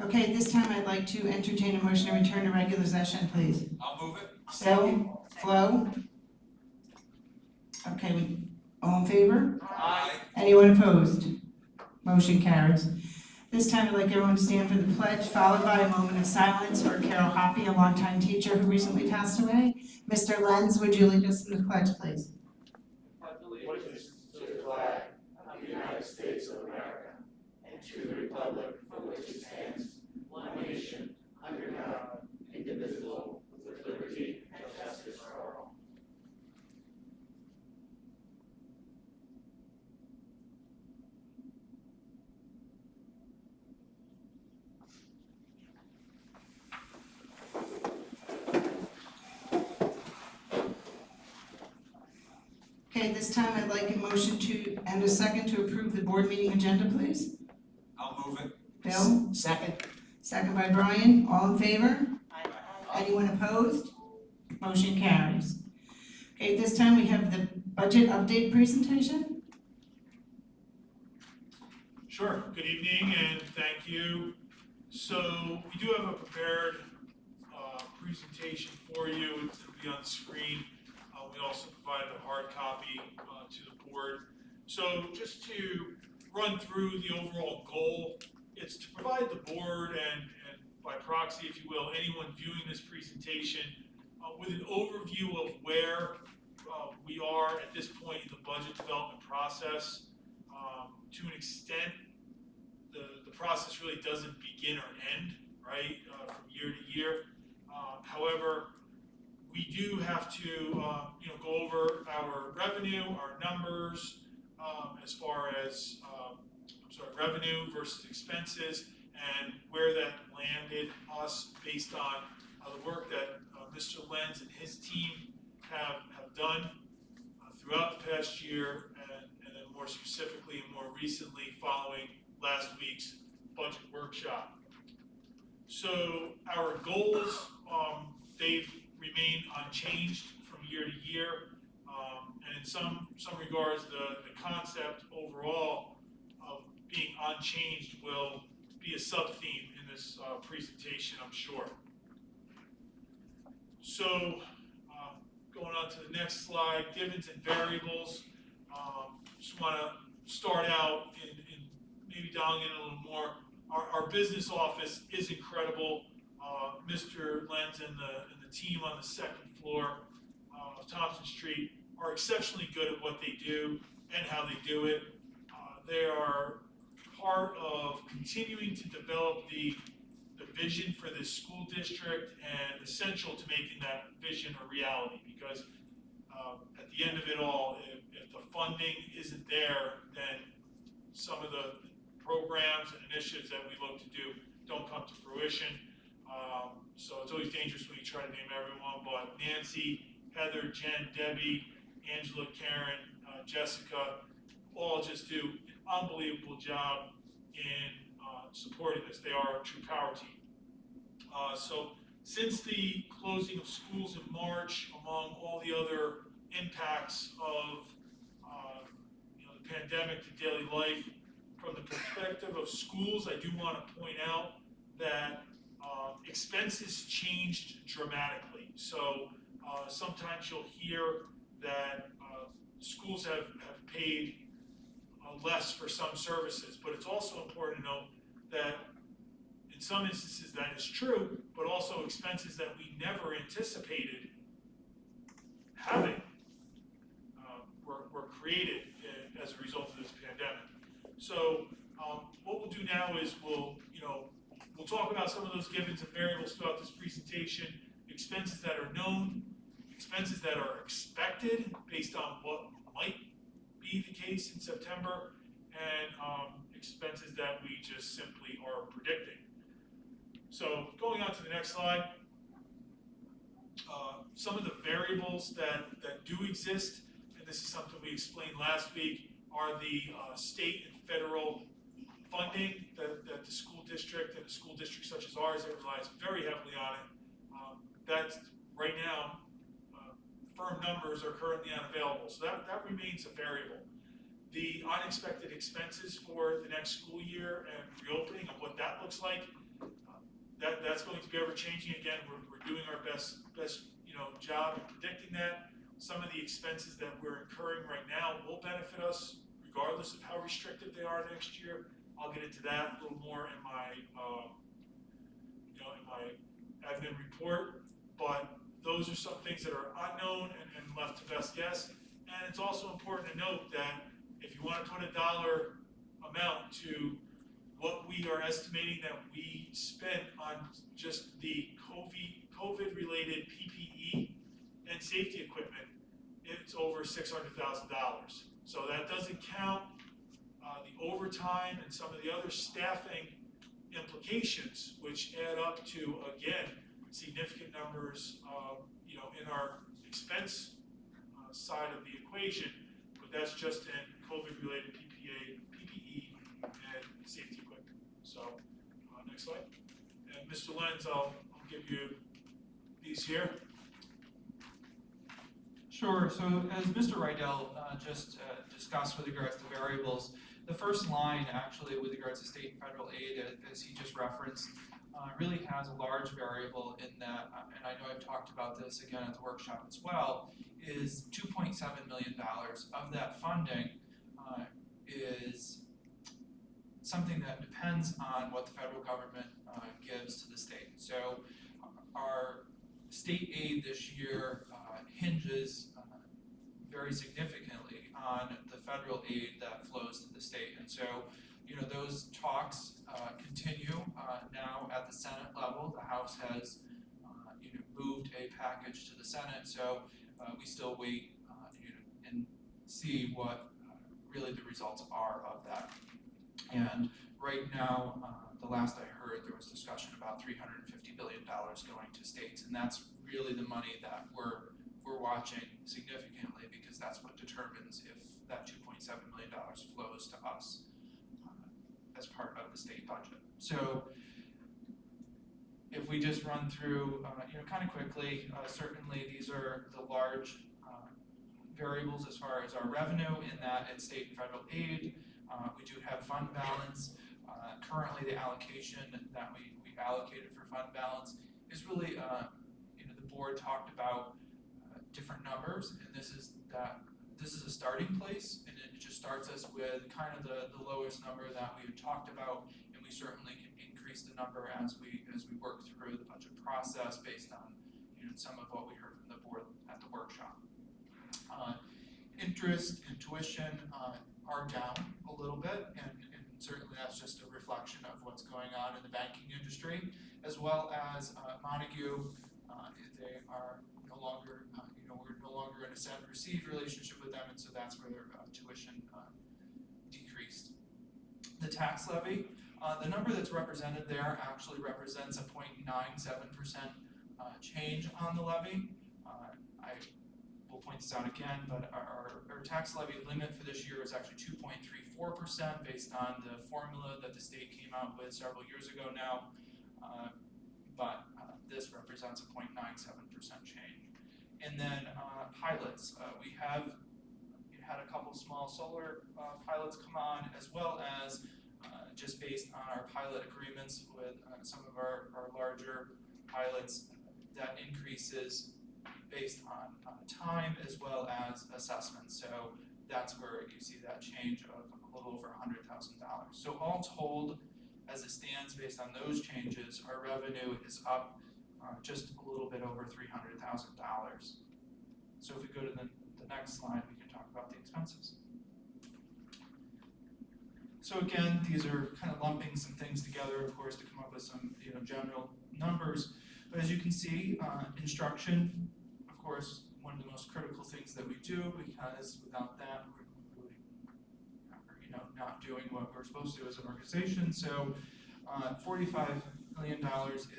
Okay, this time I'd like to entertain a motion to return to regular session, please. I'll move it. Bill, Flo? Okay, all in favor? Aye. Anyone opposed? Motion carries. This time I'd like everyone to stand for the pledge, followed by a moment of silence for Carol Hoppy, a longtime teacher who recently passed away. Mr. Lenz, would you lead us in the pledge, please? Allegiance to the flag of the United States of America and to the republic for which it stands, one nation, under God, indivisible, with liberty and justice for all. Okay, this time I'd like a motion to, and a second to approve the board meeting agenda, please. I'll move it. Bill? Second. Second by Brian, all in favor? Anyone opposed? Motion carries. Okay, this time we have the budget update presentation. Sure, good evening and thank you. So we do have a prepared presentation for you. It's going to be on the screen. We also provided a hard copy to the board. So just to run through the overall goal, it's to provide the board and by proxy, if you will, anyone viewing this presentation with an overview of where we are at this point in the budget development process. To an extent, the process really doesn't begin or end, right, from year to year. However, we do have to go over our revenue, our numbers, as far as revenue versus expenses, and where that landed us based on the work that Mr. Lenz and his team have done throughout the past year, and then more specifically and more recently following last week's budget workshop. So our goals, they've remained unchanged from year to year, and in some regards, the concept overall of being unchanged will be a sub-theme in this presentation, I'm sure. So, going on to the next slide, givens and variables. Just want to start out and maybe dialing in a little more. Our business office is incredible. Mr. Lenz and the team on the second floor of Thompson Street are exceptionally good at what they do and how they do it. They are part of continuing to develop the vision for this school district and essential to making that vision a reality, because at the end of it all, if the funding isn't there, then some of the programs and initiatives that we look to do don't come to fruition. So it's always dangerous when you try to name everyone, but Nancy, Heather, Jen, Debbie, Angela, Karen, Jessica, all just do an unbelievable job in supporting this. They are a true power team. So since the closing of schools in March, among all the other impacts of the pandemic to daily life, from the perspective of schools, I do want to point out that expenses changed dramatically. So sometimes you'll hear that schools have paid less for some services, but it's also important to note that in some instances that is true, but also expenses that we never anticipated having were created as a result of this pandemic. So what we'll do now is we'll talk about some of those givens and variables throughout this presentation, expenses that are known, expenses that are expected based on what might be the case in September, and expenses that we just simply are predicting. So going on to the next slide, some of the variables that do exist, and this is something we explained last week, are the state and federal funding that the school district and a school district such as ours that relies very heavily on it. That's right now, firm numbers are currently unavailable, so that remains a variable. the unexpected expenses for the next school year and reopening of what that looks like, that's going to be ever changing. Again, we're doing our best job in predicting that. Some of the expenses that we're incurring right now will benefit us regardless of how restrictive they are next year. I'll get into that a little more in my in my admin report, but those are some things that are unknown and left to best guess. And it's also important to note that if you want to put a dollar amount to what we are estimating that we spent on just the COVID-related PPE and safety equipment, it's over $600,000. So that doesn't count the overtime and some of the other staffing implications, which add up to, again, significant numbers, in our expense side of the equation, but that's just in COVID-related PPE, and safety equipment. So, next slide. And Mr. Lenz, I'll give you these here. Sure. So as Mr. Rydell just discussed with regards to variables, the first line actually with regards to state and federal aid, as he just referenced, really has a large variable in that, and I know I've talked about this again at the workshop as well, is $2.7 million of that funding is something that depends on what the federal government gives to the state. So our state aid this year hinges very significantly on the federal aid that flows to the state. And so, those talks continue now at the Senate level. The House has, moved a package to the Senate. So we still wait, and see what really the results are of that. And right now, the last I heard, there was discussion about $350 billion going to states, and that's really the money that we're watching significantly, because that's what determines if that $2.7 million flows to us as part of the state budget. So if we just run through, kind of quickly, certainly these are the large variables as far as our revenue in that it's state and federal aid. We do have fund balance. Currently, the allocation that we allocated for fund balance is really, the board talked about different numbers, and this is a starting place, and it just starts us with kind of the lowest number that we had talked about, and we certainly can increase the number as we work through the budget process based on some of what we heard from the board at the workshop. Interest and tuition are down a little bit, and certainly that's just a reflection of what's going on in the banking industry, as well as Montague. They are no longer, we're no longer in a send receive relationship with them, and so that's where their tuition decreased. The tax levy, the number that's represented there actually represents a 0.97% change on the levy. I will point this out again, but our tax levy limit for this year is actually 2.34% based on the formula that the state came out with several years ago now. But this represents a 0.97% change. And then pilots, we have had a couple small solar pilots come on, as well as just based on our pilot agreements with some of our larger pilots, that increases based on time as well as assessments. So that's where you see that change of a little over $100,000. So all told, as it stands based on those changes, our revenue is up just a little bit over $300,000. So if we go to the next slide, we can talk about the expenses. So again, these are kind of lumping some things together, of course, to come up with some general numbers. But as you can see, instruction, of course, one of the most critical things that we do, because without that, we're really not doing what we're supposed to do as an organization. So $45 million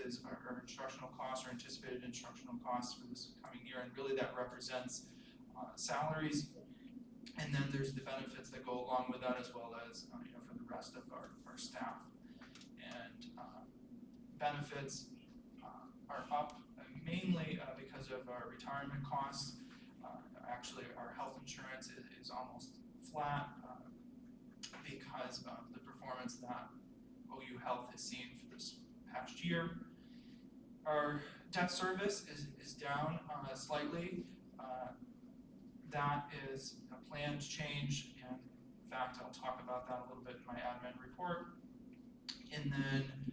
is our instructional costs, or anticipated instructional costs for this coming year, and really that represents salaries, and then there's the benefits that go along with that, as well as for the rest of our staff. And benefits are up mainly because of our retirement costs. Actually, our health insurance is almost flat because of the performance that OU Health has seen for this past year. Our debt service is down slightly. That is a planned change, and in fact, I'll talk about that a little bit in my admin report. And then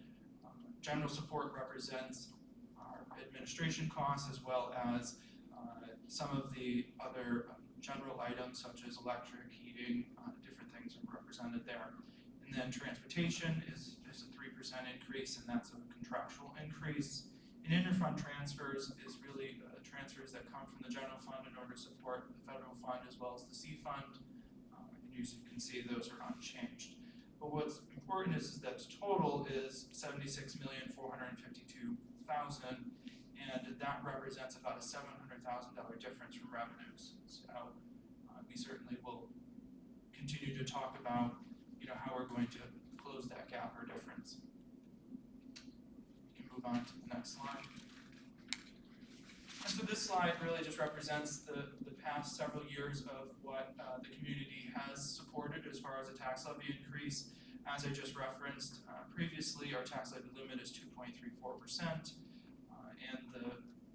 general support represents our administration costs as well as some of the other general items such as electric, heating, different things are represented there. And then transportation is a 3% increase, and that's a contractual increase. And interfund transfers is really transfers that come from the general fund in order to support the federal fund as well as the C fund. And as you can see, those are unchanged. But what's important is that the total is $76,452,000, and that represents about a $700,000 difference from revenues. So we certainly will continue to talk about, how we're going to close that gap or difference. We can move on to the next slide. And so this slide really just represents the past several years of what the community has supported as far as a tax levy increase. As I just referenced previously, our tax levy limit is 2.34%, and the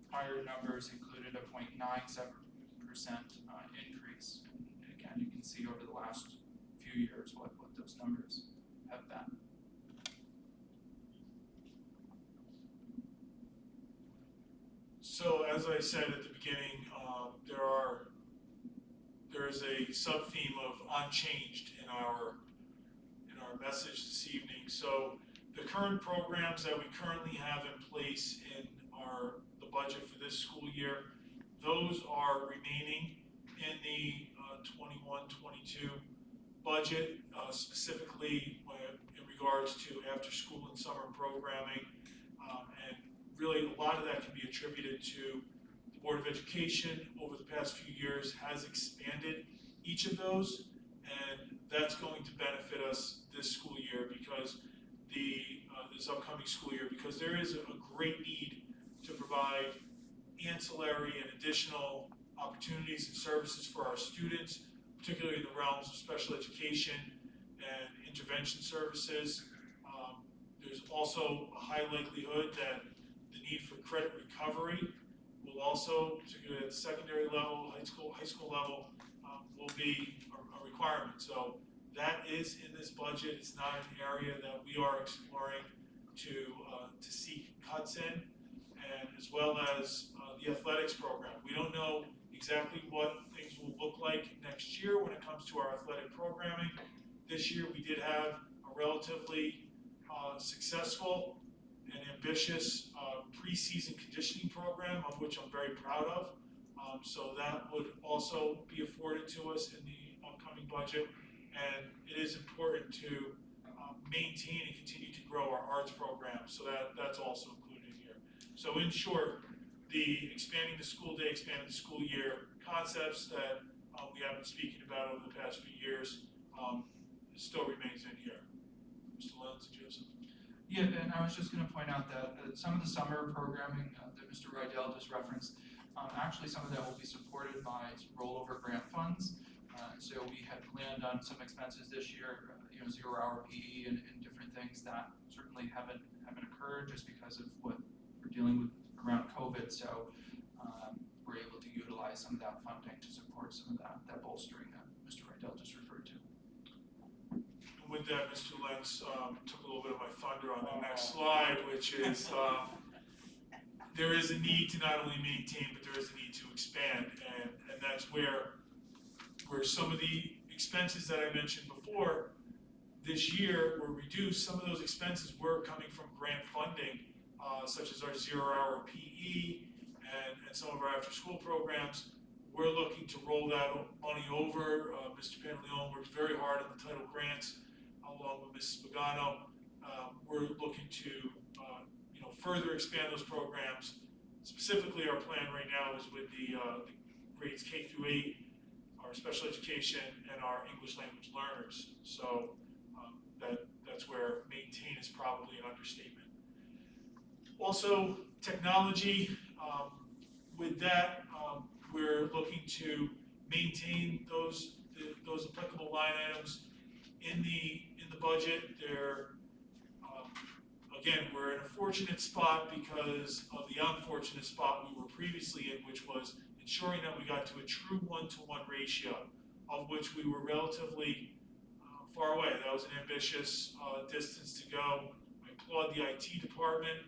prior numbers included a 0.97% increase. And again, you can see over the last few years what those numbers have been. So as I said at the beginning, there is a sub-theme of unchanged in our message this evening. So the current programs that we currently have in place in the budget for this school year, those are remaining in the 21-22 budget, specifically in regards to after school and summer programming, and really a lot of that can be attributed to the Board of Education over the past few years has expanded each of those, and that's going to benefit us this school year because this upcoming school year, because there is a great need to provide ancillary and additional opportunities and services for our students, particularly in the realms of special education and intervention services. There's also a high likelihood that the need for credit recovery will also, particularly at the secondary level, high school level, will be a requirement. So that is in this budget. It's not an area that we are exploring to seek cuts in, and as well as the athletics program. We don't know exactly what things will look like next year when it comes to our athletic programming. This year we did have a relatively successful and ambitious preseason conditioning program, of which I'm very proud of. So that would also be afforded to us in the upcoming budget. And it is important to maintain and continue to grow our arts program. So that's also included here. So in short, the expanding the school day, expanding the school year concepts that we have been speaking about over the past few years still remains in here. Mr. Lenz and Joseph. Yeah, and I was just going to point out that some of the summer programming that Mr. Rydell just referenced, actually some of that will be supported by rollover grant funds. So we had planned on some expenses this year, 0-hour PE and different things that certainly haven't occurred just because of what we're dealing with around COVID. So we're able to utilize some of that funding to support some of that bolstering that Mr. Rydell just referred to. With that, Mr. Lenz took a little bit of my thunder on the next slide, which is there is a need to not only maintain, but there is a need to expand, and that's where some of the expenses that I mentioned before this year were reduced. Some of those expenses were coming from grant funding, such as our 0-hour PE and some of our after-school programs. We're looking to roll that money over. Mr. Pantaleone worked very hard on the title grants, along with Mrs. Pagano. We're looking to further expand those programs. Specifically, our plan right now is with the grades K through 8, our special education, and our English language learners. So that's where maintain is probably an understatement. Also, technology. With that, we're looking to maintain those applicable line items. in the budget. Again, we're in a fortunate spot because of the unfortunate spot we were previously in, which was ensuring that we got to a true one-to-one ratio, of which we were relatively far away. That was an ambitious distance to go. I applaud the IT department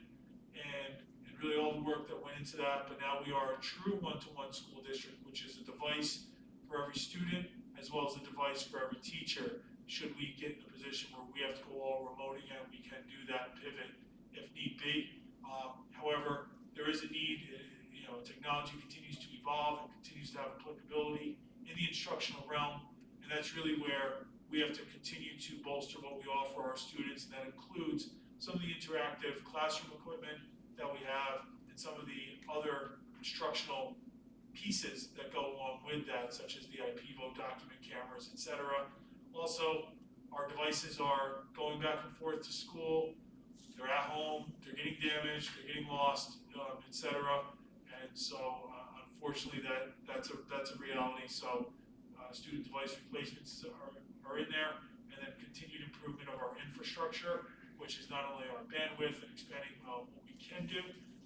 and really all the work that went into that, but now we are a true one-to-one school district, which is a device for every student as well as a device for every teacher. Should we get in a position where we have to go all remote again, we can do that pivot if need be. However, there is a need, technology continues to evolve and continues to have applicability in the instructional realm, and that's really where we have to continue to bolster what we offer our students, and that includes some of the interactive classroom equipment that we have and some of the other instructional pieces that go along with that, such as the IPVO document cameras, etc. Also, our devices are going back and forth to school, they're at home, they're getting damaged, they're getting lost, etc. And so, unfortunately, that's a reality. So, student device replacements are in there, and then continued improvement of our infrastructure, which is not only our bandwidth and expanding what we can do,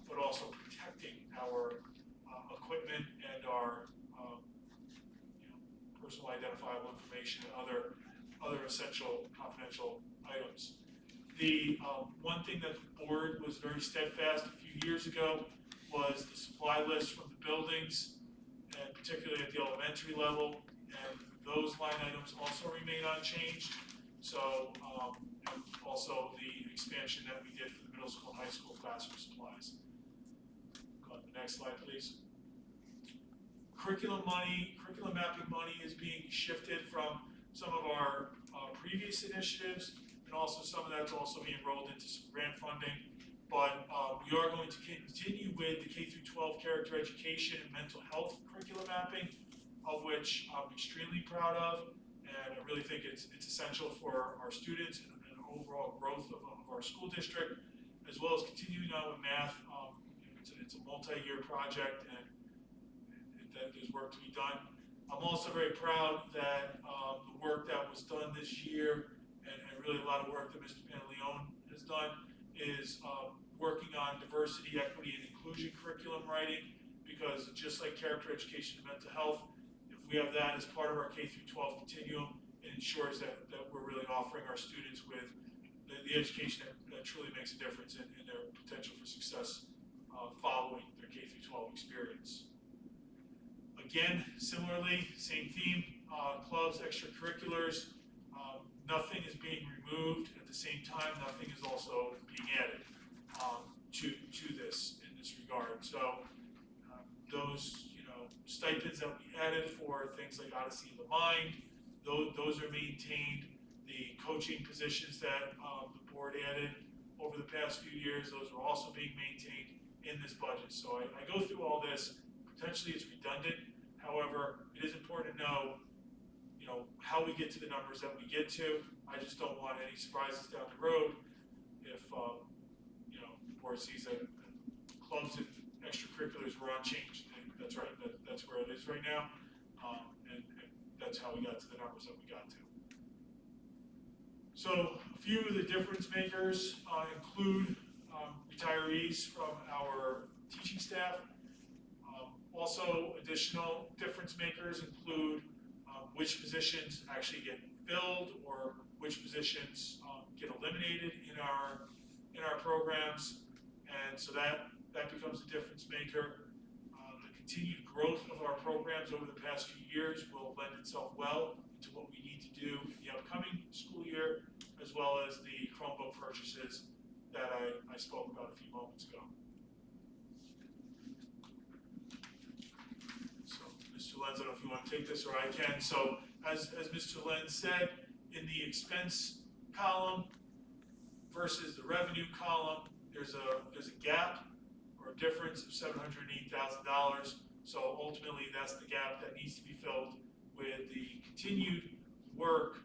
but also protecting our equipment and our personal identifiable information and other essential confidential items. The one thing that the board was very steadfast a few years ago was the supply list from the buildings, and particularly at the elementary level, and those line items also remain unchanged. So, and also the expansion that we did for the middle school and high school classroom supplies. Go on to the next slide, please. Curriculum mapping money is being shifted from some of our previous initiatives, and also some of that's also being rolled into some grant funding. But we are going to continue with the K-12 character education and mental health curriculum mapping, of which I'm extremely proud of, and I really think it's essential for our students and overall growth of our school district, as well as continuing on with math. It's a multi-year project, and there's work to be done. I'm also very proud that the work that was done this year, and really a lot of work that Mr. Pantaleone has done, is working on diversity, equity, and inclusion curriculum writing, because just like character education and mental health, if we have that as part of our K-12 continuum, it ensures that we're really offering our students with the education that truly makes a difference in their potential for success following their K-12 experience. Again, similarly, same theme, clubs, extracurriculars, nothing is being removed. At the same time, nothing is also being added to this in this regard. So those stipends that we added for things like Odyssey of the Mind, those are maintained. The coaching positions that the board added over the past few years, those are also being maintained in this budget. So I go through all this. Potentially it's redundant. However, it is important to know, how we get to the numbers that we get to. I just don't want any surprises down the road if, the board sees that clubs and extracurriculars were unchanged. That's right. That's where it is right now, and that's how we got to the numbers that we got to. So a few of the difference makers include retirees from our teaching staff. Also, additional difference makers include which positions actually get filled or which positions get eliminated in our programs, and so that becomes a difference maker. The continued growth of our programs over the past few years will lend itself well to what we need to do in the upcoming school year, as well as the Chromebook purchases that I spoke about a few moments ago. Mr. Lenz, I don't know if you want to take this or I can. So as Mr. Lenz said, in the expense column versus the revenue column, there's a gap or a difference of $708,000. So ultimately, that's the gap that needs to be filled with the continued work,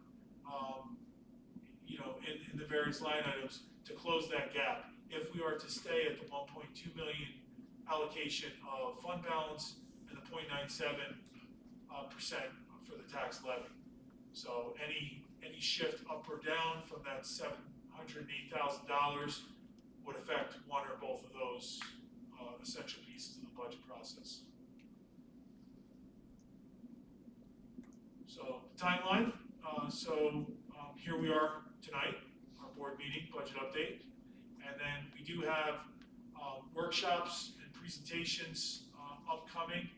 in the various line items to close that gap. If we are to stay at the 1.2 million allocation of fund balance and the 0.97% for the tax levy. So any any shift up or down from that $708,000 would affect one or both of those essential pieces of the budget process. So the timeline, here we are tonight, our board meeting, budget update. And then we do have workshops and presentations upcoming,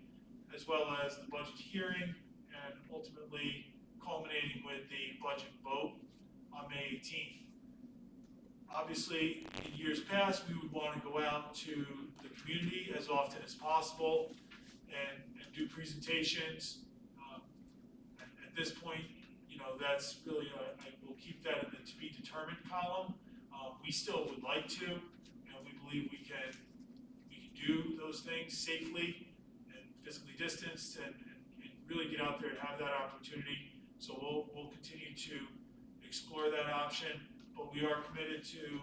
as well as the budget hearing, and ultimately culminating with the budget vote on May 18th. Obviously, in years past, we would want to go out to the community as often as possible and do presentations. At this point, that's really, we'll keep that in the to be determined column. We still would like to, and we believe we can do those things safely and physically distanced and really get out there and have that opportunity. So we'll continue to explore that option, but we are committed to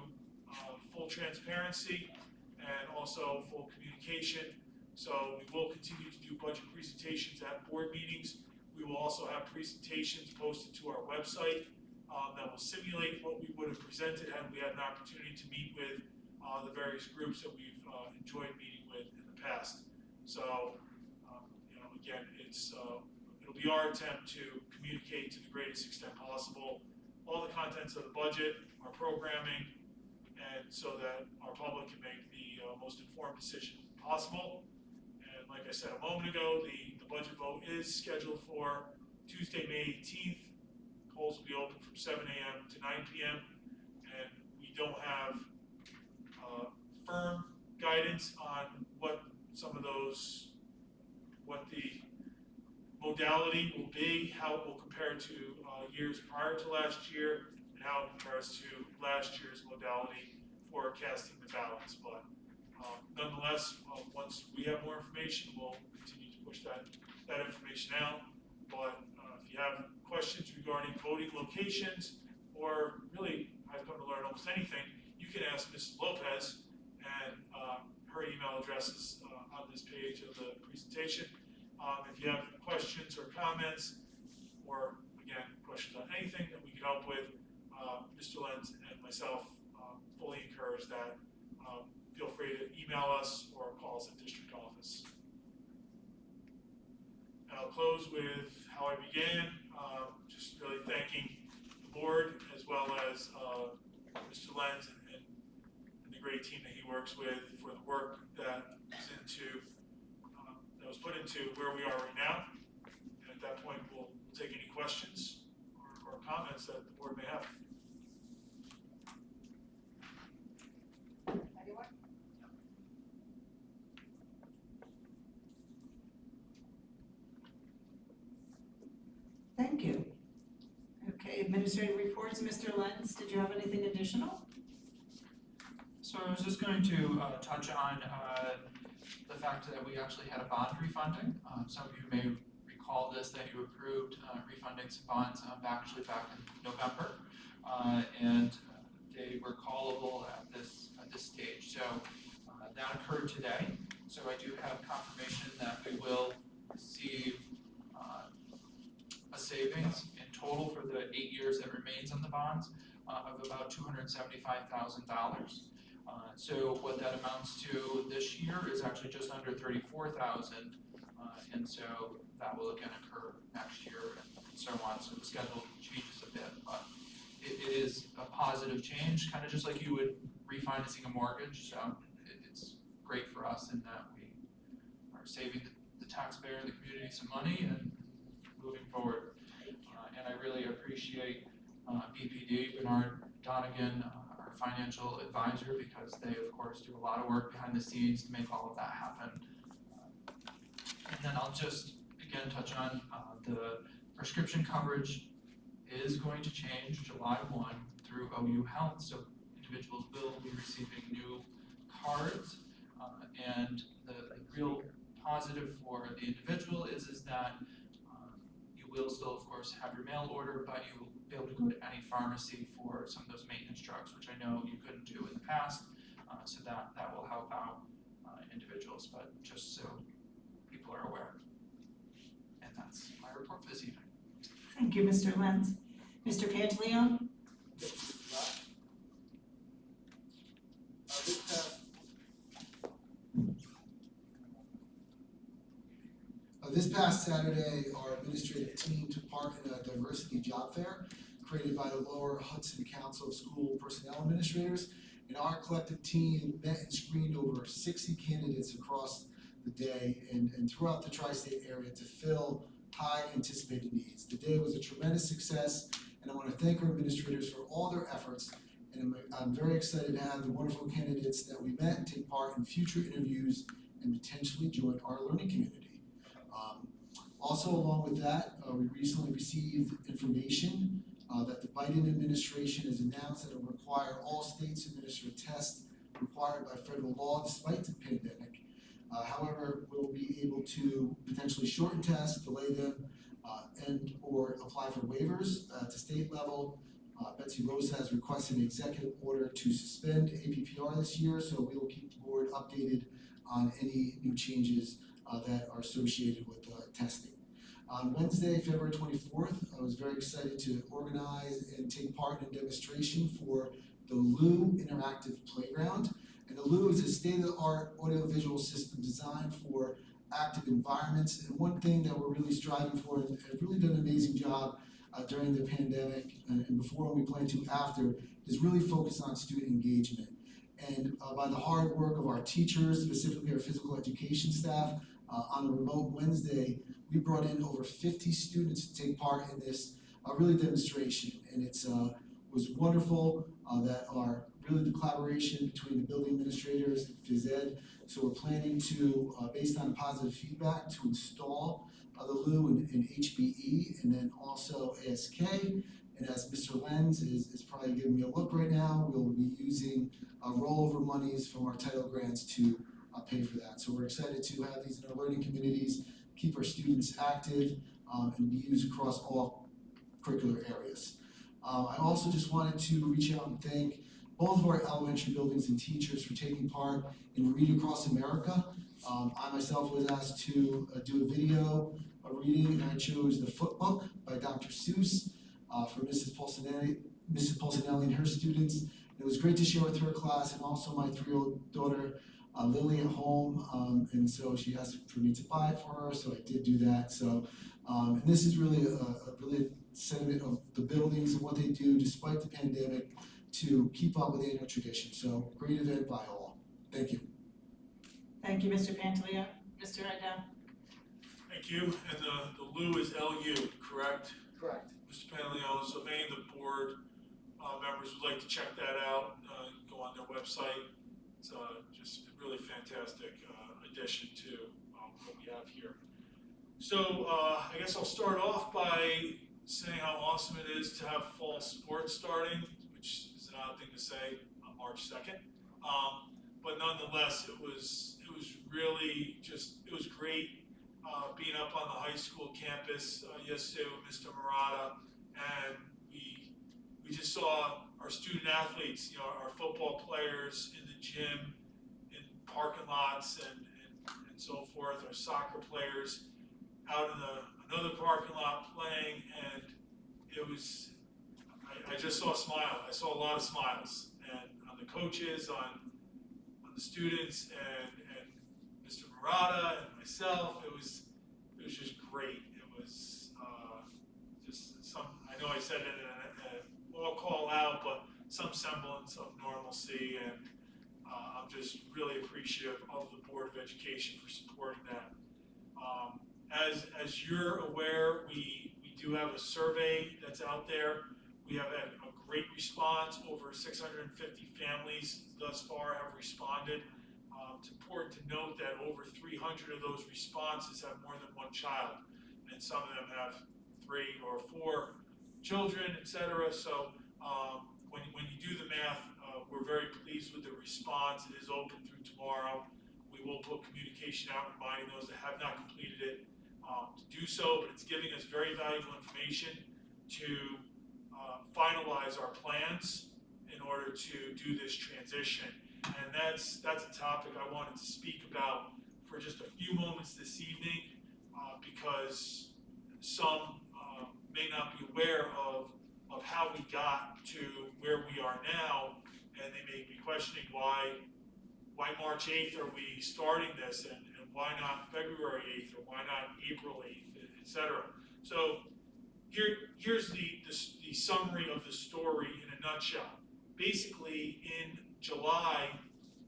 full transparency and also full communication. So we will continue to do budget presentations at board meetings. We will also have presentations posted to our website that will simulate what we would have presented had we had an opportunity to meet with the various groups that we've enjoyed meeting with in the past. So, again, it'll be our attempt to communicate to the greatest extent possible all the contents of the budget, our programming, and so that our public can make the most informed decision possible. And like I said a moment ago, the budget vote is scheduled for Tuesday, May 18th. Polls will be open from 7 a.m. to 9 p.m. And we don't have firm guidance on what the modality will be, how it will compare to years prior to last year, and how it compares to last year's modality for casting the ballots. But nonetheless, once we have more information, we'll continue to push that information out. But if you have questions regarding voting locations, or really, I've come to learn almost anything, you can ask Mrs. Lopez, and her email address is on this page of the presentation. If you have questions or comments, or again, questions on anything that we can help with, Mr. Lenz and myself fully encourage that. Feel free to email us or call us at district office. And I'll close with how I began, just really thanking the board as well as Mr. Lenz and the great team that he works with for the work that was put into where we are right now. And at that point, we'll take any questions or comments that the board may have. Anyone? Thank you. Okay, administrative reports, Mr. Lenz, did you have anything additional? So I was just going to touch on the fact that we actually had a bond refunding. Some of you may recall this, that you approved refunding some bonds back in November, and they were callable at this stage. So that occurred today. So I do have confirmation that we will receive a savings in total for the 8 years that remains on the bonds of about $275,000. So what that amounts to this year is actually just under $34,000, and so that will again occur next year and so on. So the schedule changes a bit, but it is a positive change, kind of just like you would refinancing a mortgage. So it's great for us in that we are saving the taxpayer and the community some money and moving forward. And I really appreciate BPD, Bernard Donegan, our financial advisor, because they of course do a lot of work behind the scenes to make all of that happen. And then I'll just again touch on the prescription coverage is going to change July 1 through OU Health. So individuals will be receiving new cards, and the real positive for the individual is that you will still of course have your mail order, but you will be able to go to any pharmacy for some of those maintenance drugs, which I know you couldn't do in the past. So that will help out individuals, but just so people are aware. And that's my report for this evening. Thank you, Mr. Lenz. Mr. Pantaleone? This past Saturday, our administrative team took part in a diversity job fair created by the Lower Hudson Council of School Personnel Administrators. And our collective team met and screened over 60 candidates across the day and throughout the tri-state area to fill high anticipated needs. The day was a tremendous success, and I want to thank our administrators for all their efforts. And I'm very excited to have the wonderful candidates that we met take part in future interviews and potentially join our learning community. Also, along with that, we recently received information that the Biden administration has announced that it will require all states to administer a test required by federal law despite the pandemic. However, we'll be able to potentially shorten tests, delay them, and or apply for waivers at the state level. Betsy Rosa has requested an executive order to suspend APPR this year, so we will keep the board updated on any new changes that are associated with testing. On Wednesday, February 24th, I was very excited to organize and take part in a demonstration for the LU Interactive Playground. And the LU is a state-of-the-art audiovisual system designed for active environments. And one thing that we're really striving for, and have really done an amazing job during the pandemic and before, and we plan to after, is really focus on student engagement. And by the hard work of our teachers, specifically our physical education staff, on a remote Wednesday, we brought in over 50 students to take part in this really demonstration. And it was wonderful that the collaboration between the building administrators and phys ed. So we're planning to, based on positive feedback, to install the LU in HBE and then also ASK. And as Mr. Lenz is probably giving me a look right now, we'll be using rollover monies from our title grants to pay for that. So we're excited to have these in our learning communities, keep our students active, and be used across all curricular areas. I also just wanted to reach out and thank both of our elementary buildings and teachers for taking part in Read Across America. I myself was asked to do a video reading, and I chose The Foot Book by Dr. Seuss for Mrs. Pulsinelli and her students. It was great to share with her class and also my 3-year-old daughter, Lily, at home, and so she asked for me to buy it for her, so I did do that. So, and this is really a sentiment of the buildings and what they do despite the pandemic to keep up with annual tradition. So, great event by all. Thank you. Thank you, Mr. Pantaleone. Mr. Rydell? Thank you, and the LU is LU, correct? Correct. Mr. Pantaleone, so if any of the board members would like to check that out, go on their website. It's just a really fantastic addition to what we have here. So I guess I'll start off by saying how awesome it is to have fall sports starting, which is an odd thing to say on March 2nd. But nonetheless, it was really just, it was great being up on the high school campus yesterday with Mr. Murata, and we just saw our student athletes, our football players in the gym, in parking lots and so forth, our soccer players out in another parking lot playing, and it was, I just saw a smile. I saw a lot of smiles, and on the coaches, on the students, and Mr. Murata and myself. It was just great. It was just some, I know I said it all call out, but some semblance of normalcy, and I'm just really appreciative of the Board of Education for supporting that. As you're aware, we do have a survey that's out there. We have had a great response. Over 650 families thus far have responded. It's important to note that over 300 of those responses have more than one child, and some of them have 3 or 4 children, etc. So when you do the math, we're very pleased with the response. It is open through tomorrow. We will put communication out reminding those that have not completed it to do so, but it's giving us very valuable information to finalize our plans in order to do this transition. And that's a topic I wanted to speak about for just a few moments this evening, because some may not be aware of of how we got to where we are now, and they may be questioning why March 8th are we starting this, and why not February 8th, or why not April 8th, et cetera. So here's the summary of the story in a nutshell. Basically, in July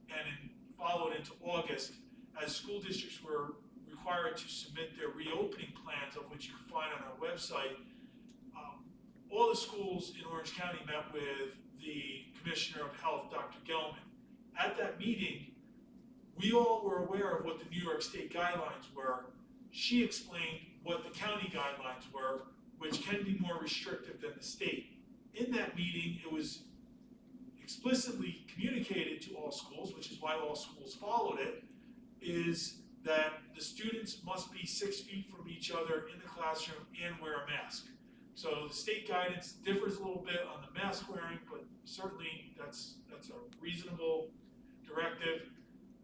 and followed into August, as school districts were required to submit their reopening plans, of which you can find on our website, all the schools in Orange County met with the Commissioner of Health, Dr. Gelman. At that meeting, we all were aware of what the New York State guidelines were. She explained what the county guidelines were, which can be more restrictive than the state. In that meeting, it was explicitly communicated to all schools, which is why all schools followed it, is that the students must be 6 feet from each other in the classroom and wear a mask. So the state guidance differs a little bit on the mask wearing, but certainly that's a reasonable directive.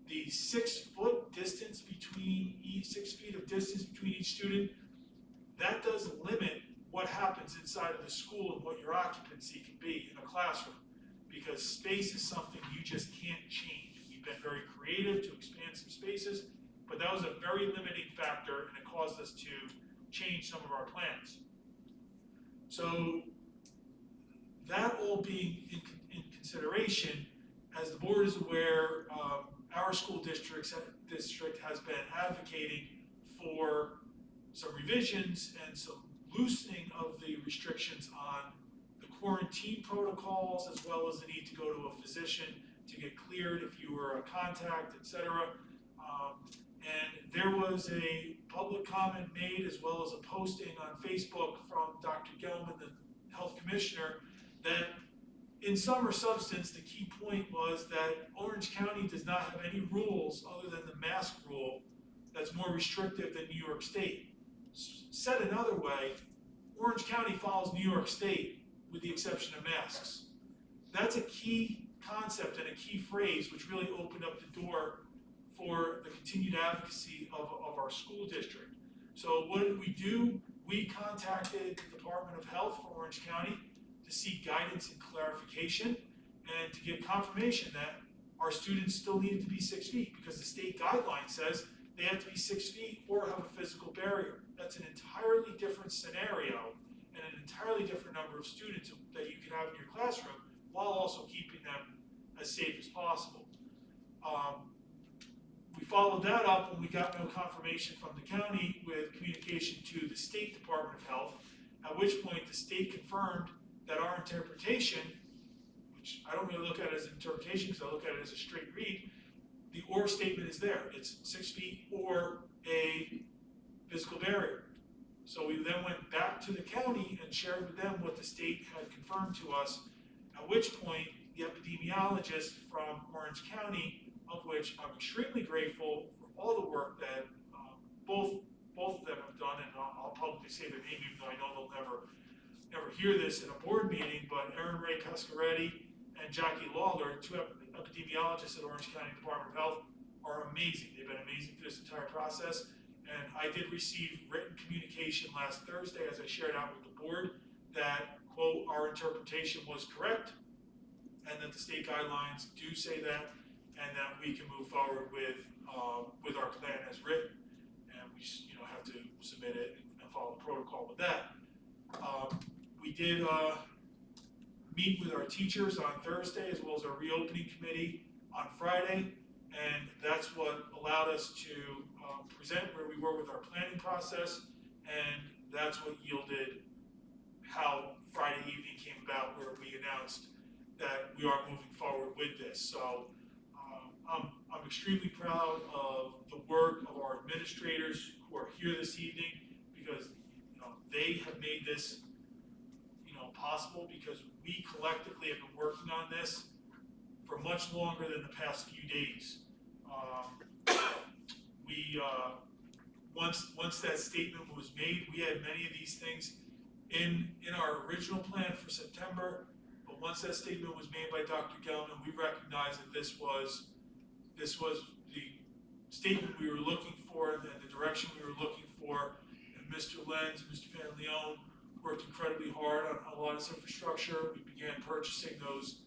The 6 foot distance between 6 feet of distance between each student, that does limit what happens inside of the school and what your occupancy can be in a classroom, because space is something you just can't change. We've been very creative to expand some spaces, but that was a very limiting factor, and it caused us to change some of our plans. So that all being in consideration, as the board is aware, our school district has been advocating for some revisions and some loosening of the restrictions on the quarantine protocols, as well as the need to go to a physician to get cleared if you were a contact, et cetera. And there was a public comment made, as well as a posting on Facebook from Dr. Gelman, the health commissioner, that in sum or substance, the key point was that Orange County does not have any rules other than the mask rule that's more restrictive than New York State. Said another way, Orange County follows New York State with the exception of masks. That's a key concept and a key phrase which really opened up the door for the continued advocacy of our school district. So what did we do? We contacted the Department of Health for Orange County to seek guidance and clarification, and to get confirmation that our students still needed to be 6 feet, because the state guideline says they have to be 6 feet or have a physical barrier. That's an entirely different scenario and an entirely different number of students that you can have in your classroom, while also keeping them as safe as possible. We followed that up when we got no confirmation from the county with communication to the State Department of Health, at which point the state confirmed that our interpretation, which I don't really look at it as an interpretation because I look at it as a straight read, the or statement is there. It's 6 feet or a physical barrier. So we then went back to the county and shared with them what the state had confirmed to us, at which point the epidemiologist from Orange County, of which I'm extremely grateful for all the work that both of them have done, and I'll publicly say their name even though I know they'll never hear this in a board meeting, but Erin Ray Cascaretti and Jackie Lawler, 2 epidemiologists at Orange County Department of Health, are amazing. They've been amazing through this entire process, and I did receive written communication last Thursday, as I shared out with the board, that, quote, our interpretation was correct, and that the state guidelines do say that, and that we can move forward with our plan as written, and we have to submit it and follow the protocol with that. We did meet with our teachers on Thursday, as well as our reopening committee on Friday, and that's what allowed us to present where we were with our planning process, and that's what yielded how Friday evening came about, where we announced that we are moving forward with this. So I'm extremely proud of the work of our administrators who are here this evening, because they have made this possible, because we collectively have been working on this for much longer than the past few days. Once that statement was made, we had many of these things in our original plan for September, but once that statement was made by Dr. Gelman, we recognized that this was the statement we were looking for and the direction we were looking for, and Mr. Lenz, Mr. Van Leon worked incredibly hard on a lot of this infrastructure. We began purchasing those,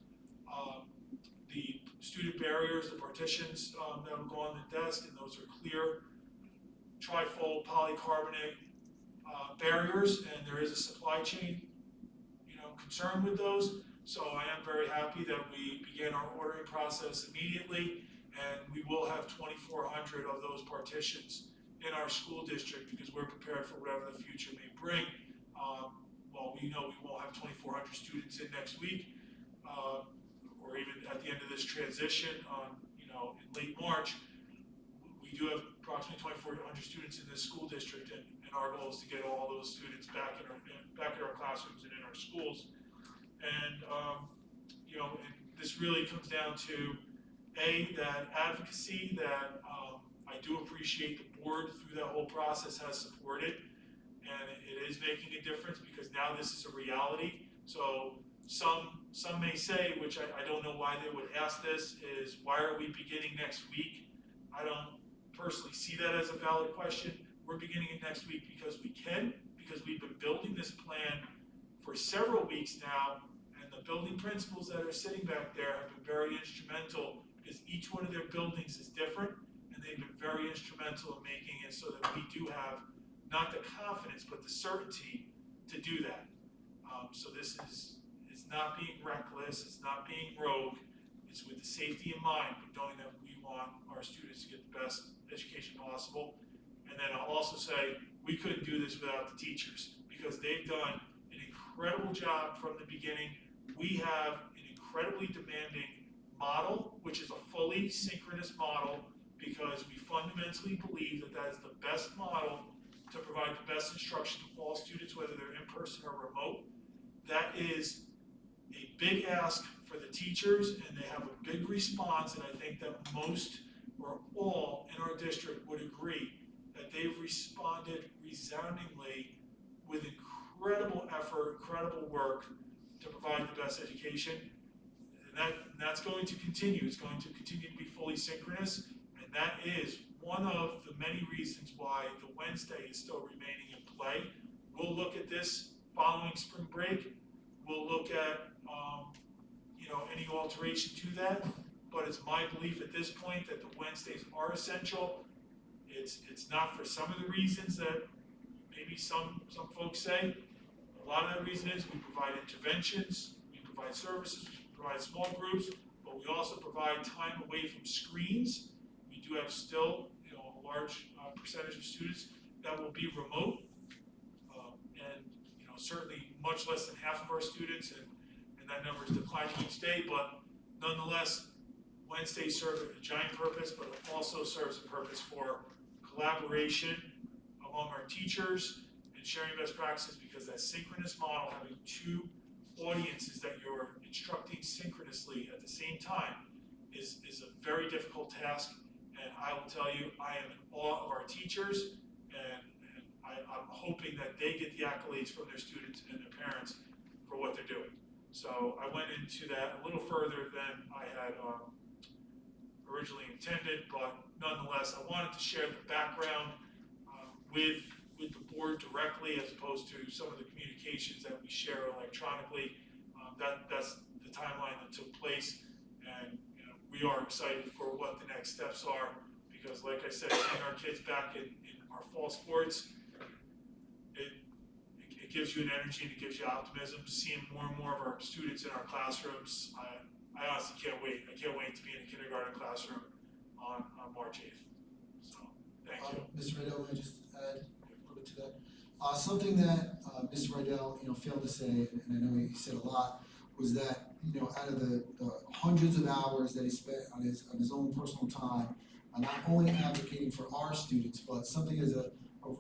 the student barriers, the partitions that will go on the desk, and those are clear trifold polycarbonate barriers, and there is a supply chain, concern with those. So I am very happy that we began our ordering process immediately, and we will have 2,400 of those partitions in our school district because we're prepared for whatever the future may bring. Well, we know we won't have 2,400 students in next week, or even at the end of this transition in late March. We do have approximately 2,400 students in this school district, and our goal is to get all those students back in our classrooms and in our schools. And and this really comes down to that advocacy that I do appreciate the board through that whole process has supported, and it is making a difference because now this is a reality. So some may say, which I don't know why they would ask this, is why are we beginning next week? I don't personally see that as a valid question. We're beginning it next week because we can, because we've been building this plan for several weeks now, and the building principals that are sitting back there have been very instrumental because each one of their buildings is different, and they've been very instrumental in making it so that we do have not the confidence but the certainty to do that. So this is not being reckless, it's not being rogue, it's with the safety in mind, but knowing that we want our students to get the best education possible. And then I'll also say, we couldn't do this without the teachers because they've done an incredible job from the beginning. We have an incredibly demanding model, which is a fully synchronous model, because we fundamentally believe that that is the best model to provide the best instruction to all students, whether they're in person or remote. That is a big ask for the teachers, and they have a big response, and I think that most or all in our district would agree that they've responded resoundingly with incredible effort, incredible work to provide the best education. And that's going to continue. It's going to continue to be fully synchronous, and that is one of the many reasons why the Wednesday is still remaining in play. We'll look at this following spring break. We'll look at any alteration to that, but it's my belief at this point that the Wednesdays are essential. It's not for some of the reasons that maybe some folks say. A lot of that reason is we provide interventions, we provide services, we provide small groups, but we also provide time away from screens. We do have still a large percentage of students that will be remote, and certainly much less than half of our students, and that number is declining each day, but nonetheless, Wednesdays serve a giant purpose, but it also serves a purpose for collaboration among our teachers and sharing best practices, because that synchronous model, having two audiences that you're instructing synchronously at the same time, is a very difficult task. And I will tell you, I am in awe of our teachers, and I'm hoping that they get the accolades from their students and their parents for what they're doing. So I went into that a little further than I had originally intended, but nonetheless, I wanted to share the background with the board directly, as opposed to some of the communications that we share electronically. That's the timeline that took place, and we are excited for what the next steps are, because like I said, seeing our kids back in our fall sports, it gives you an energy and it gives you optimism. Seeing more and more of our students in our classrooms, I honestly can't wait. I can't wait to be in a kindergarten classroom on March 8th. So, thank you. Mr. Riddell, may I just add a little bit to that? Something that Mr. Riddell, failed to say, and I know he said a lot, was that out of the hundreds of hours that he spent on his own personal time, not only advocating for our students, but something as a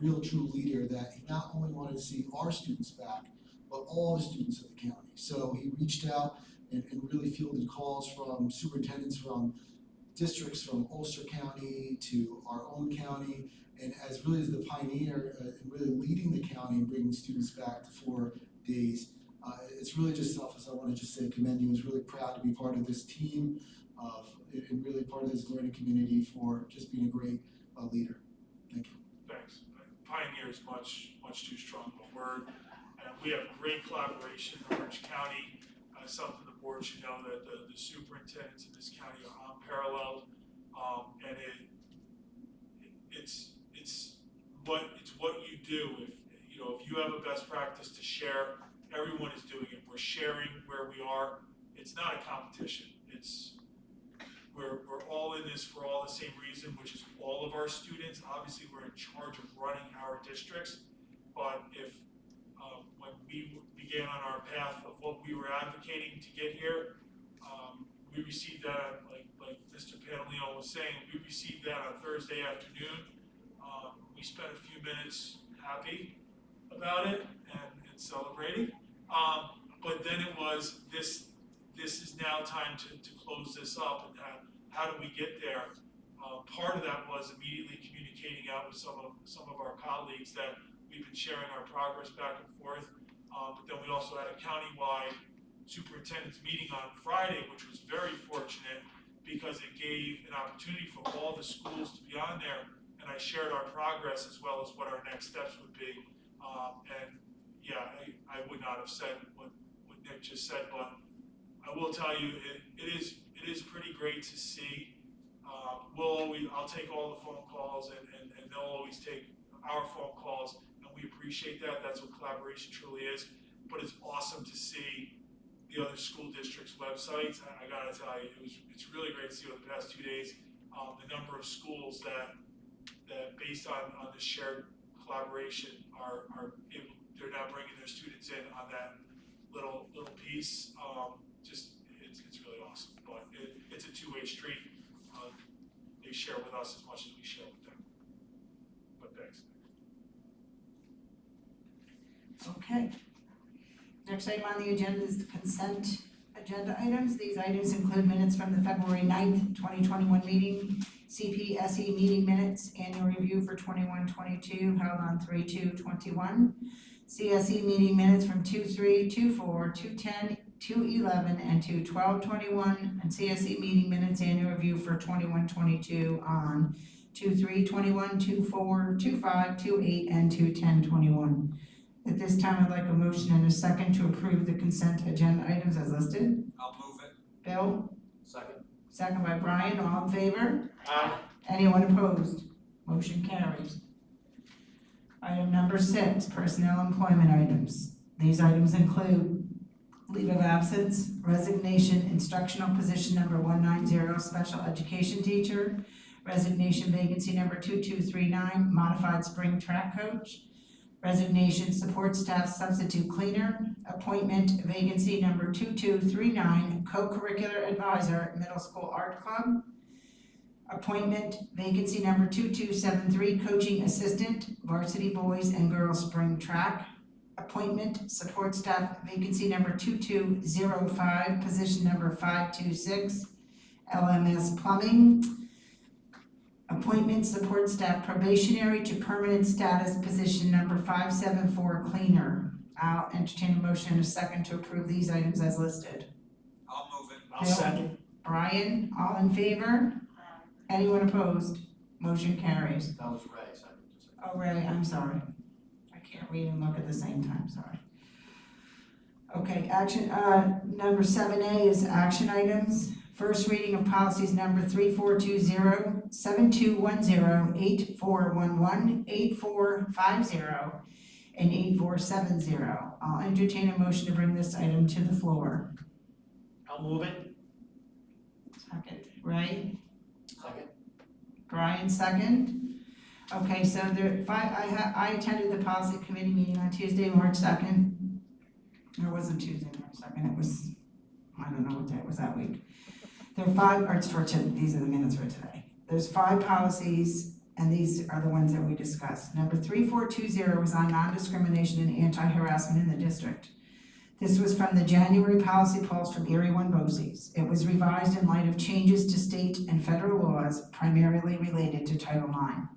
real true leader, that he not only wanted to see our students back, but all the students of the county. So he reached out and really fielded calls from superintendents from districts from Ulster County to our own county, and as the pioneer in really leading the county and bringing students back to 4 days. It's really just selfless. I want to just say commend you. I was really proud to be part of this team and really part of this learning community for just being a great leader. Thank you. Thanks. Pioneer is much too strong of a word. And we have great collaboration in Orange County. Something the board should know that the superintendents in this county are unparalleled. And it's what you do. If you have a best practice to share, everyone is doing it. We're sharing where we are. It's not a competition. We're all in this for all the same reason, which is all of our students. Obviously, we're in charge of running our districts, but when we began on our path of what we were advocating to get here, we received that, like Mr. Pantaleon was saying, we received that on Thursday afternoon. We spent a few minutes happy about it and celebrating, but then it was this is now time to close this up, and how do we get there? Part of that was immediately communicating out with some of our colleagues that we've been sharing our progress back and forth, but then we also had a countywide superintendent's meeting on Friday, which was very fortunate because it gave an opportunity for all the schools to be on there, and I shared our progress as well as what our next steps would be. And yeah, I would not have said what Nick just said, but I will tell you, it is pretty great to see. I'll take all the phone calls, and they'll always take our phone calls, and we appreciate that. That's what collaboration truly is. But it's awesome to see the other school districts' websites. I gotta tell you, it's really great to see over the past 2 days the number of schools that based on the shared collaboration are able. They're now bringing their students in on that little piece. It's really awesome. But it's a two-way street. They share with us as much as we share with them. But thanks. Okay. Next item on the agenda is the consent agenda items. These items include minutes from the February 9th, 2021 meeting, CPSE meeting minutes, annual review for 21-22 held on 3/2/21, CSE meeting minutes from 2/3, 2/4, 2/10, 2/11, and 2/12/21, and CSE meeting minutes annual review for 21-22 on 2/3/21, 2/4, 2/5, 2/8, and 2/10/21. At this time, I'd like a motion and a second to approve the consent agenda items as listed. I'll move it. Bill? Second. Second by Brian, all in favor? Aye. Anyone opposed? Motion carries. Item number 6, personnel employment items. These items include leave of absence, resignation, instructional position number 190, special education teacher, resignation vacancy number 2239, modified spring track coach, resignation support staff substitute cleaner, appointment vacancy number 2239, co-curricular advisor, middle school art club, appointment vacancy number 2273, coaching assistant, varsity boys and girls spring track, appointment support staff vacancy number 2205, position number 526, LMS plumbing, appointment support staff probationary to permanent status, position number 574, cleaner. I'll entertain a motion and a second to approve these items as listed. I'll move it. I'll second. Brian, all in favor? Anyone opposed? Motion carries. That was Ray, second. Oh, Ray, I'm sorry. I can't read and look at the same time, sorry. Okay, action, number 7A is action items. First reading of policies number 3420, 7210, 8411, 8450, and 8470. I'll entertain a motion to bring this item to the floor. I'll move it. Second, Ray? Second. Brian, second. Okay, so I attended the policy committee meeting on Tuesday, March 2nd. It wasn't Tuesday, March 2nd, it was, I don't know what day it was that week. There are 5, or it's for these are the minutes for today. There's 5 policies, and these are the ones that we discussed. Number 3420 was on non-discrimination and anti-harassment in the district. This was from the January policy pulse from Erie 1 BOCES. It was revised in light of changes to state and federal laws primarily related to Title IX.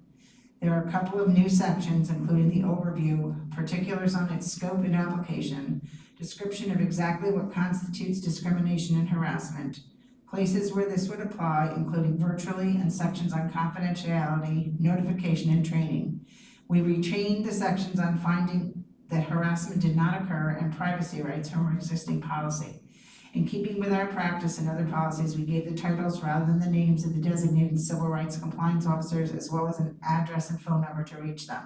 There are a couple of new sections, including the overview, particulars on its scope and application, description of exactly what constitutes discrimination and harassment, places where this would apply, including virtually, and sections on confidentiality, notification, and training. We retained the sections on finding that harassment did not occur and privacy rights from our existing policy. In keeping with our practice and other policies, we gave the titles rather than the names of the designated civil rights compliance officers, as well as an address and phone number to reach them.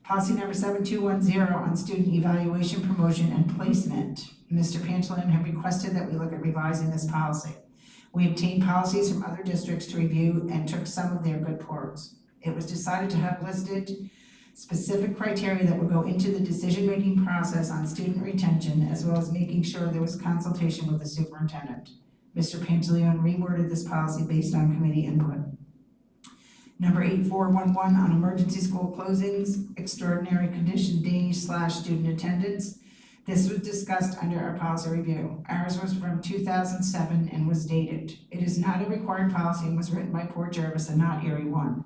Policy number 7210 on student evaluation, promotion, and placement. Mr. Pantaleone had requested that we look at revising this policy. We obtained policies from other districts to review and took some of their good parts. It was decided to have listed specific criteria that would go into the decision-making process on student retention, as well as making sure there was consultation with the superintendent. Mr. Pantaleone reworded this policy based on committee input. Number 8411 on emergency school closings, extraordinary condition days / student attendance. This was discussed under our policy review. Ours was from 2007 and was dated. It is not a required policy and was written by Port Jervis and not Erie 1.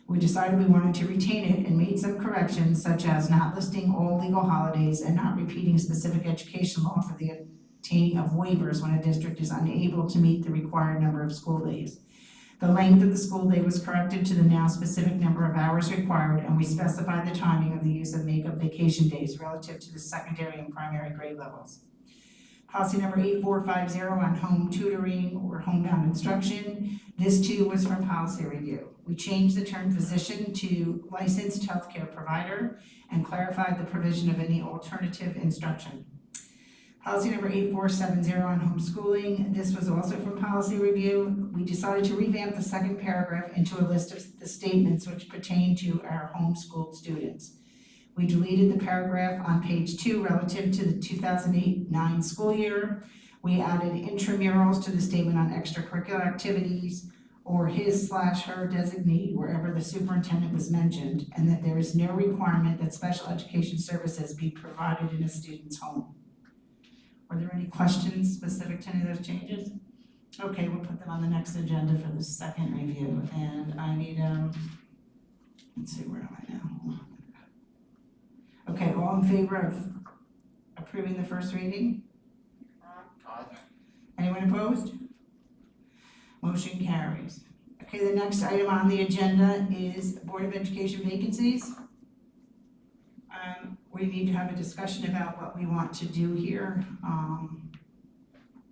We decided we wanted to retain it and made some corrections, such as not listing all legal holidays and not repeating specific education law for the obtaining of waivers when a district is unable to meet the required number of school days. The length of the school day was corrected to the now specific number of hours required, and we specified the timing of the use of make-up vacation days relative to the secondary and primary grade levels. Policy number 8450 on home tutoring or homebound instruction. This too was from policy review. We changed the term physician to licensed healthcare provider and clarified the provision of any alternative instruction. Policy number 8470 on homeschooling. This was also from policy review. We decided to revamp the second paragraph into a list of the statements which pertain to our homeschooled students. We deleted the paragraph on page 2 relative to the 2008-9 school year. We added intramurals to the statement on extracurricular activities or his/her designee wherever the superintendent was mentioned, and that there is no requirement that special education services be provided in a student's home. Are there any questions specific to any of those changes? Okay, we'll put them on the next agenda for the second review, and I need, let's see, where am I now? Okay, all in favor of approving the first reading? Aye. Anyone opposed? Motion carries. Okay, the next item on the agenda is Board of Education vacancies. We need to have a discussion about what we want to do here.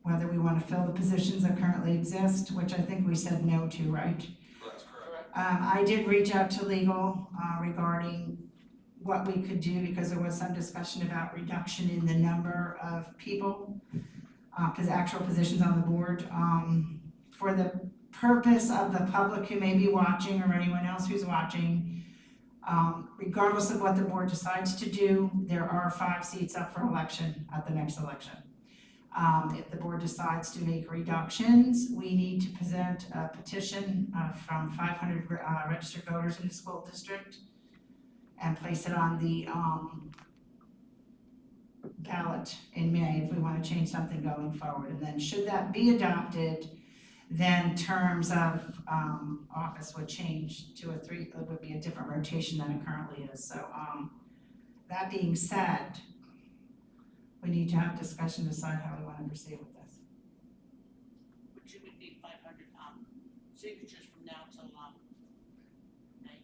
Whether we want to fill the positions that currently exist, which I think we said no to, right? That's correct. I did reach out to legal regarding what we could do, because there was some discussion about reduction in the number of people, actual positions on the board. For the purpose of the public who may be watching or anyone else who's watching, regardless of what the board decides to do, there are 5 seats up for election at the next election. If the board decides to make reductions, we need to present a petition from 500 registered voters in the school district and place it on the ballot in May if we want to change something going forward. And then should that be adopted, then terms of office would change to it would be a different rotation than it currently is. So that being said, we need to have discussion, decide how we want to proceed with this. Which you would need 500 signatures from now till May.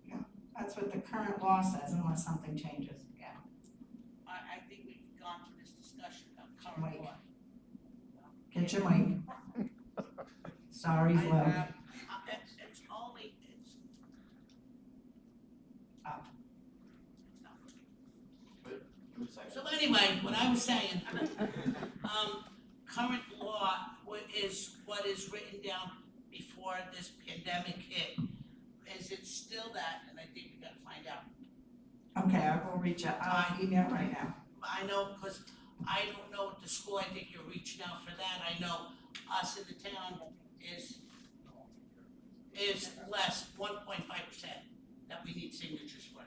Yeah, that's what the current law says unless something changes, yeah. I think we've gone through this discussion about current Mike. law. Get your mic. Sorry, Flo. It's only, it's. Up. So anyway, what I was saying, current law is what is written down before this pandemic hit. Is it still that? And I think we gotta find out. Okay, I will reach out, I'll email right now. I know, because I don't know at the school, I think you're reaching out for that. I know us in the town is less, 1.5% that we need signatures for.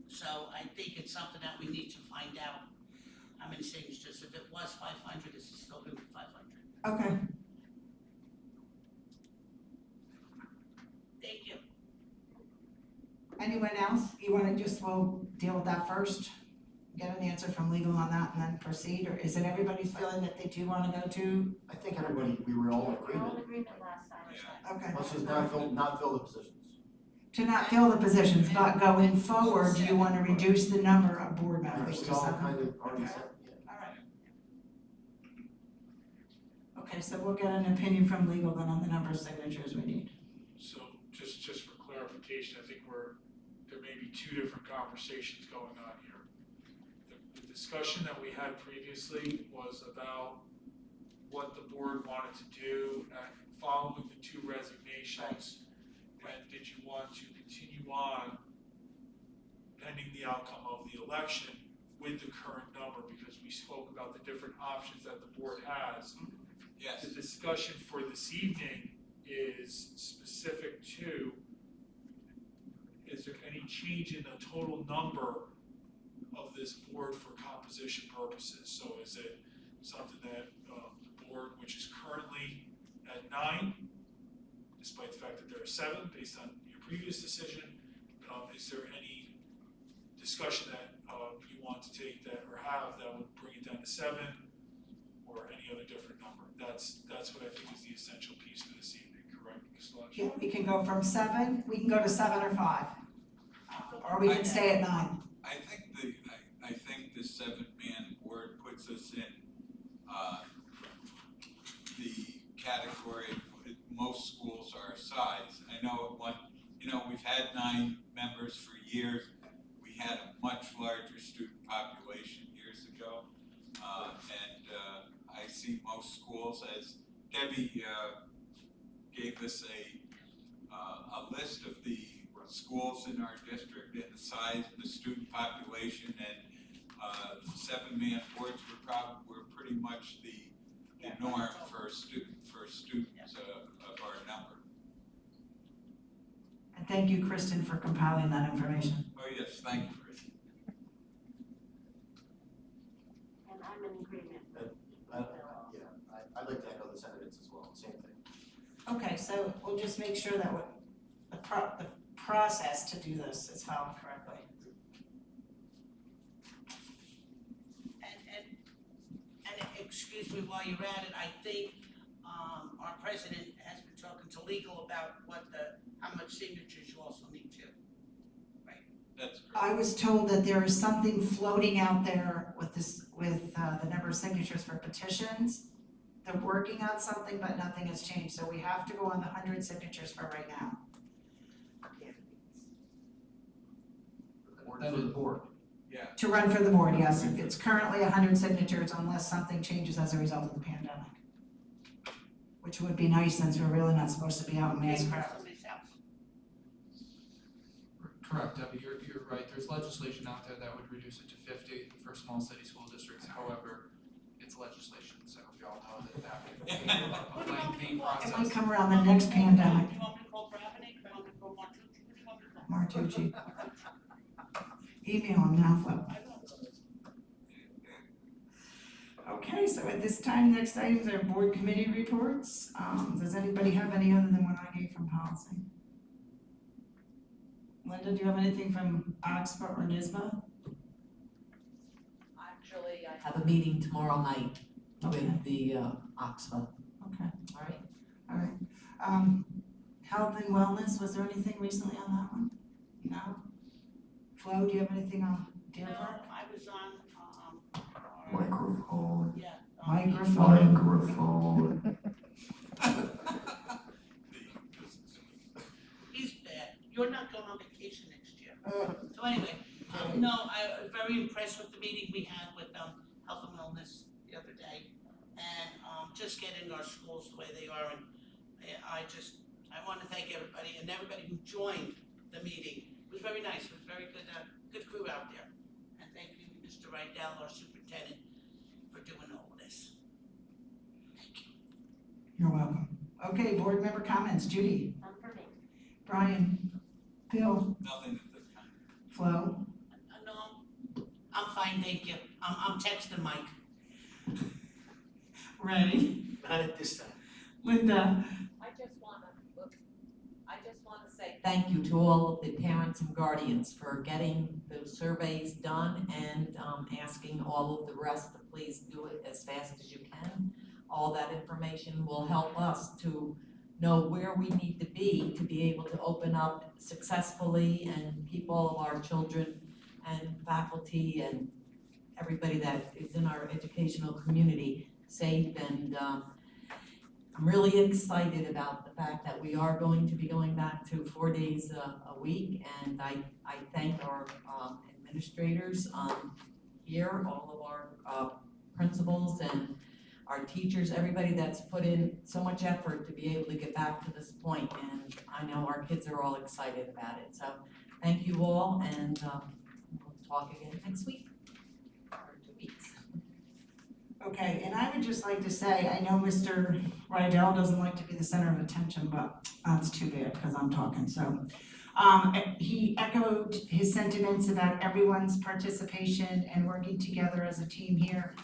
So I think it's something that we need to find out how many signatures. If it was 500, is it still gonna be 500? Okay. Thank you. Anyone else? You wanna we'll deal with that first? Get an answer from legal on that and then proceed, or is it everybody's feeling that they do wanna go to? I think everybody, we were all in We're all in agreement. agreement last time. Okay. Let's just not fill the positions. To not fill the positions, but going forward, do you wanna reduce the number of board I members think to we all seven? kind of already Okay. said, yeah. Alright. Okay, so we'll get an opinion from legal then on the number of signatures we need. So just for clarification, I think there may be two different conversations going on here. The discussion that we had previously was about what the board wanted to do following the two resignations. And did you want to continue on pending the outcome of the election with the current number? Because we spoke about the different options that the board has. Yes. The discussion for this evening is specific to, is there any change in the total number of this board for composition purposes? So is it something that the board, which is currently at 9, despite the fact that there are 7 based on your previous decision, is there any discussion that you want to take that or have that would bring it down to 7 or any other different number? That's what I think is the essential piece for this evening, correct, Ms. Lodge? Yeah, we can go from 7, we can go to 7 or 5. Or we can stay at 9. I think the 7-man board puts us in the category, most schools are our size. I know we've had 9 members for years. We had a much larger student population years ago. I see most schools, as Debbie gave us a list of the schools in our district and the size of the student population, and 7-man boards were pretty much the norm for students of our number. And thank you, Kristen, for compiling that information. Oh yes, thank you, Kristen. And I'm in agreement. I'd like to echo the sentiments as well, same thing. Okay, so we'll just make sure that the process to do this is followed correctly. And excuse me while you're at it, I think, our president has been talking to legal about how much signatures you also need too. That's great. I was told that there is something floating out there with the number of signatures for petitions. They're working on something, but nothing has changed, so we have to go on the 100 signatures for right now. For the board. Yeah. To run for the board, yes, it's currently 100 signatures unless something changes as a result of the pandemic. Which would be nice since we're really not supposed to be out in mass crowds. Somebody's house. Correct, Debbie, you're right, there's legislation out there that would reduce it to 50 for small city school districts, however, it's legislation, so we all know that would be a lengthy It process. might come around the next pandemic. You want me to call Bravnik? You want me to call Martucci? Who do you want me to call? Martucci. Email him now, Flo. I will. Okay, so at this time, next items are board committee reports. Does anybody have any other than what I gave from policy? Linda, do you have anything from OXPA or NISBA? Actually, I have a meeting tomorrow night with the OXFA. Okay, All right. all right. Health and wellness, was there anything recently on that one? No? Flo, do you have anything on Deer No, Park? I was on, Microphone. yeah. Microphone. Microphone. He's bad. You're not going on vacation next year. So anyway, no, I was very impressed with the meeting we had with Health and Wellness the other day. And just getting our schools the way they are. And I want to thank everybody and everybody who joined the meeting. It was very nice. It was very good, good crew out there. And thank you, Mr. Rydell, our superintendent, for doing all of this. Thank you. You're welcome. Okay, board member comments. Judy, None for me. Brian, Bill, Nothing at this time. Flo. No, I'm fine, thank you. I'm texting Mike. Ready? Not at this time. Linda. I just wanna say thank you to all of the parents and guardians for getting those surveys done and asking all of the rest to please do it as fast as you can. All that information will help us to know where we need to be able to open up successfully and keep all of our children and faculty and everybody that is in our educational community safe. And I'm really excited about the fact that we are going to be going back to 4 days a week, and I thank our administrators here, all of our principals and our teachers, everybody that's put in so much effort to be able to get back to this point, and I know our kids are all excited about it. So thank you all, and we'll talk again next week, or 2 weeks. Okay, and I would just like to say, I know Mr. Rydell doesn't like to be the center of attention, but that's too bad because I'm talking, so. He echoed his sentiments about everyone's participation and working together as a team here.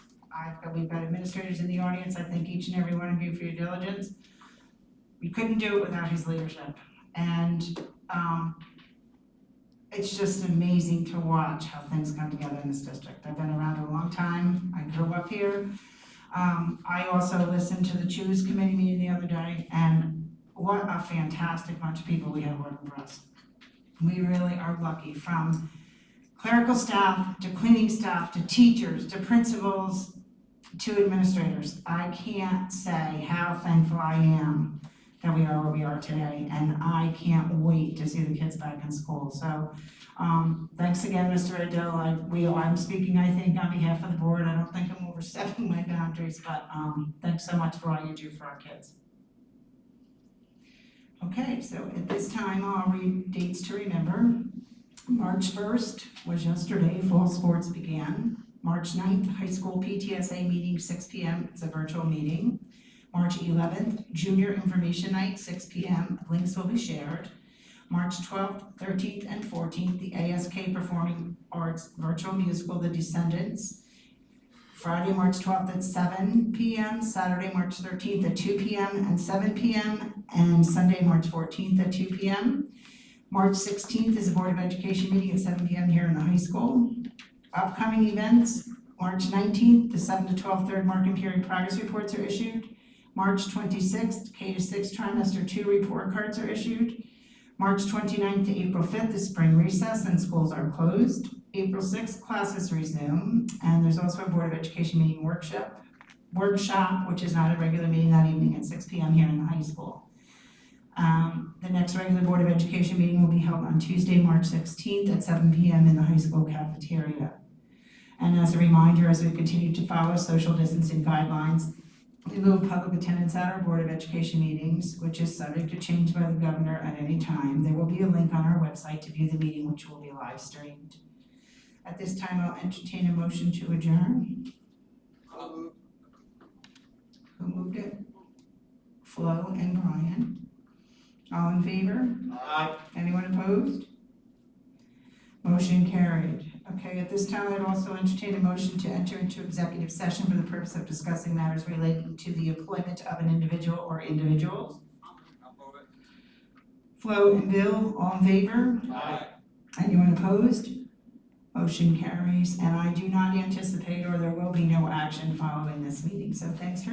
We've got administrators in the audience. I thank each and every one of you for your diligence. We couldn't do it without his leadership. And it's just amazing to watch how things come together in this district. I've been around a long time. I grew up here. I also listened to the Choose Committee meeting the other day, and what a fantastic bunch of people we have working for us. We really are lucky, from clerical staff to cleaning staff to teachers to principals to administrators. I can't say how thankful I am that we are where we are today, and I can't wait to see the kids back in school. So thanks again, Mr. Adele. I'm speaking, I think, on behalf of the board. I don't think I'm overstepping my boundaries, but thanks so much for all you do for our kids. Okay, so at this time, I'll read dates to remember. March 1st was yesterday, fall sports began. March 9th, high school PTSA meeting, 6 p.m., it's a virtual meeting. March 11th, junior information night, 6 p.m., links will be shared. March 12th, 13th, and 14th, the ASK Performing Arts virtual musical, The Descendants. Friday, March 12th at 7 p.m., Saturday, March 13th at 2 p.m. and 7 p.m., and Sunday, March 14th at 2 p.m. March 16th is a Board of Education meeting at 7 p.m. here in the high school. Upcoming events, March 19th, the 7 to 12 third marking period progress reports are issued. March 26th, K-6 trimester 2 report cards are issued. March 29th to April 5th is spring recess and schools are closed. April 6th, classes resume, and there's also a Board of Education meeting workshop, which is not a regular meeting that evening at 6 p.m. here in the high school. The next regular Board of Education meeting will be held on Tuesday, March 16th at 7 p.m. in the high school cafeteria. And as a reminder, as we continue to follow social distancing guidelines, in lieu of public attendance at our Board of Education meetings, which is subject to change by the governor at any time, there will be a link on our website to view the meeting, which will be live streamed. At this time, I'll entertain a motion to adjourn. Who moved it? Flo and Brian. All in favor? Aye. Anyone opposed? Motion carried. Okay, at this time, I'd also entertain a motion to enter into executive session for the purpose of discussing matters relating to the employment of an individual or individuals. I'll move it. Flo and Bill, all in favor? Aye. Anyone opposed? Motion carries, and I do not anticipate, or there will be no action following this meeting, so thanks for